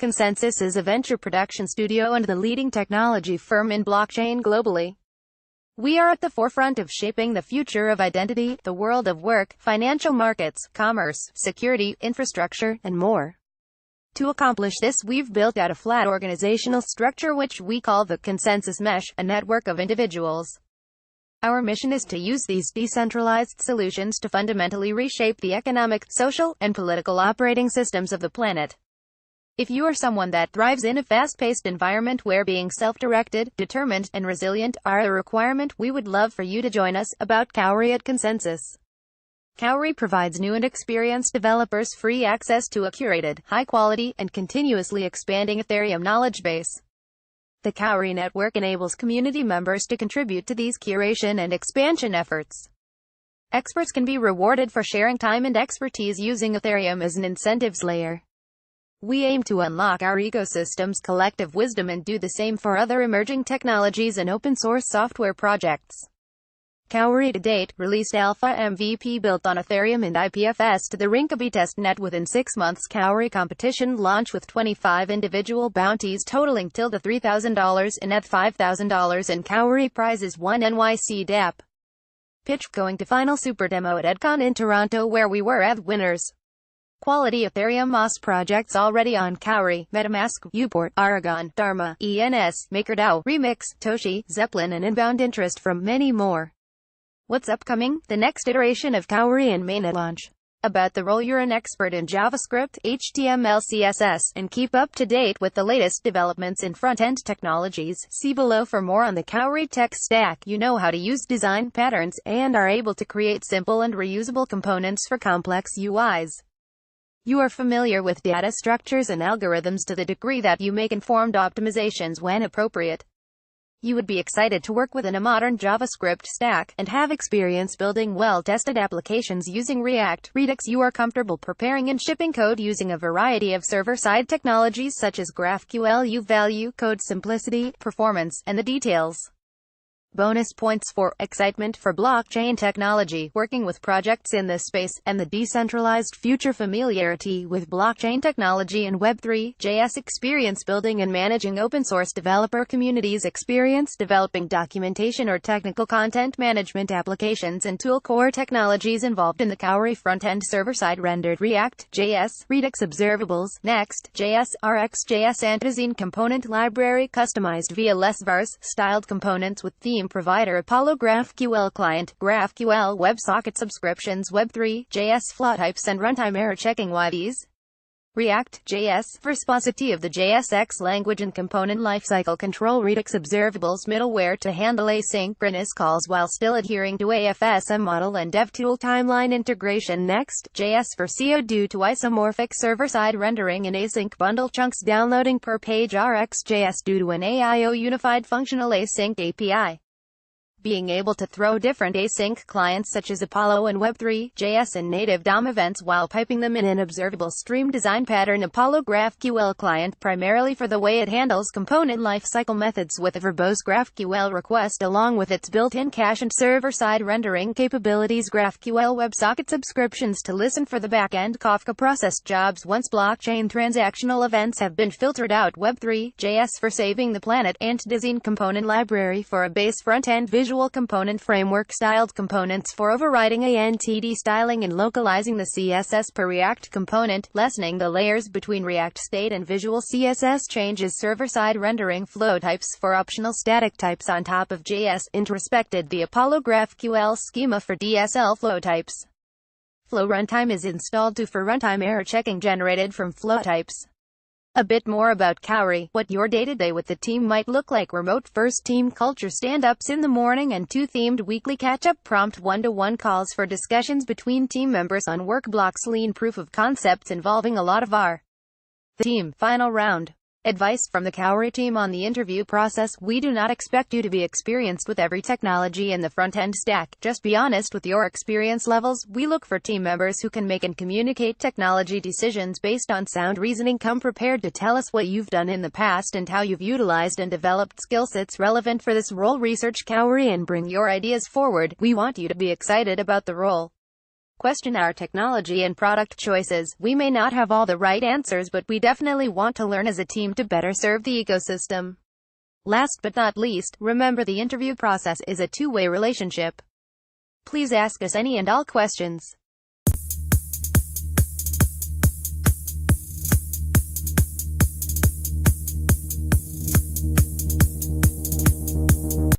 CoinDesk is a venture production studio and the leading technology firm in blockchain globally. We are at the forefront of shaping the future of identity, the world of work, financial markets, commerce, security, infrastructure, and more. To accomplish this, we've built out a flat organizational structure which we call the Consensus Mesh, a network of individuals. Our mission is to use these decentralized solutions to fundamentally reshape the economic, social, and political operating systems of the planet. If you are someone that thrives in a fast-paced environment where being self-directed, determined, and resilient are a requirement, we would love for you to join us. About Kauri at Consensus. Kauri provides new and experienced developers free access to a curated, high-quality, and continuously expanding Ethereum knowledge base. The Kauri network enables community members to contribute to these curation and expansion efforts. Experts can be rewarded for sharing time and expertise using Ethereum as an incentives layer. We aim to unlock our ecosystem's collective wisdom and do the same for other emerging technologies and open-source software projects. Kauri to date released Alpha MVP built on Ethereum and IPFS to the Rinkeby testnet within 6 months. Kauri competition launch with 25 individual bounties totaling till the $3,000 and ETH $5,000 and Kauri prizes 1 NYC DApp. Pitch going to final super demo at EdCon in Toronto where we were ETH winners. Quality Ethereum MOS projects already on Kauri, MetaMask, Uport, Aragon, Dharma, ENS, MakerDAO, Remix, Toshi, Zeppelin and inbound interest from many more. What's upcoming? The next iteration of Kauri and mainnet launch. About the role you're an expert in JavaScript, HTML, CSS, and keep up to date with the latest developments in front-end technologies. See below for more on the Kauri tech stack. You know how to use design patterns and are able to create simple and reusable components for complex UIs. You are familiar with data structures and algorithms to the degree that you make informed optimizations when appropriate. You would be excited to work within a modern JavaScript stack, and have experience building well-tested applications using React, Redux. You are comfortable preparing and shipping code using a variety of server-side technologies such as GraphQL. You value code simplicity, performance, and the details. Bonus points for excitement for blockchain technology, working with projects in this space, and the decentralized future. Familiarity with blockchain technology and Web3, JS experience building and managing open-source developer communities, experience developing documentation or technical content management applications and tool core technologies involved in the Kauri front-end server-side rendered React, JS, Redux observables, Next.js, RxJS and Design component library customized via less-vars, styled components with theme provider Apollo GraphQL client, GraphQL WebSocket subscriptions, Web3, JS flow types and runtime error checking. Why these? React, JS, versatility of the JSX language and component lifecycle control, Redux observables, middleware to handle asynchronous calls while still adhering to AFSM model and DevTool timeline integration, Next.js for SEO due to isomorphic server-side rendering and async bundle chunks downloading per page, RxJS due to an AIO unified functional async API. Being able to throw different async clients such as Apollo and Web3, JS and native DOM events while piping them in an observable stream design pattern. Apollo GraphQL client primarily for the way it handles component lifecycle methods with a verbose GraphQL request along with its built-in cache and server-side rendering capabilities. GraphQL WebSocket subscriptions to listen for the back-end Kafka processed jobs once blockchain transactional events have been filtered out. Web3, JS for saving the planet, and Design component library for a base front-end visual component framework, styled components for overriding ANTD styling and localizing the CSS per React component, lessening the layers between React state and visual CSS changes, server-side rendering, flow types for optional static types on top of JS, introspected the Apollo GraphQL schema for DSL flow types. Flow runtime is installed to for runtime error checking generated from flow types. A bit more about Kauri, what your day-to-day with the team might look like. Remote first team culture, stand-ups in the morning and 2 themed weekly catch-up prompt 1-to-1 calls for discussions between team members on work blocks, lean proof of concepts involving a lot of the team. Final round. Advice from the Kauri team on the interview process. We do not expect you to be experienced with every technology in the front-end stack. Just be honest with your experience levels. We look for team members who can make and communicate technology decisions based on sound reasoning. Come prepared to tell us what you've done in the past and how you've utilized and developed skill sets relevant for this role. Research Kauri and bring your ideas forward. We want you to be excited about the role. question our technology and product choices. We may not have all the right answers, but we definitely want to learn as a team to better serve the ecosystem. Last but not least, remember the interview process is a two-way relationship. Please ask us any and all questions.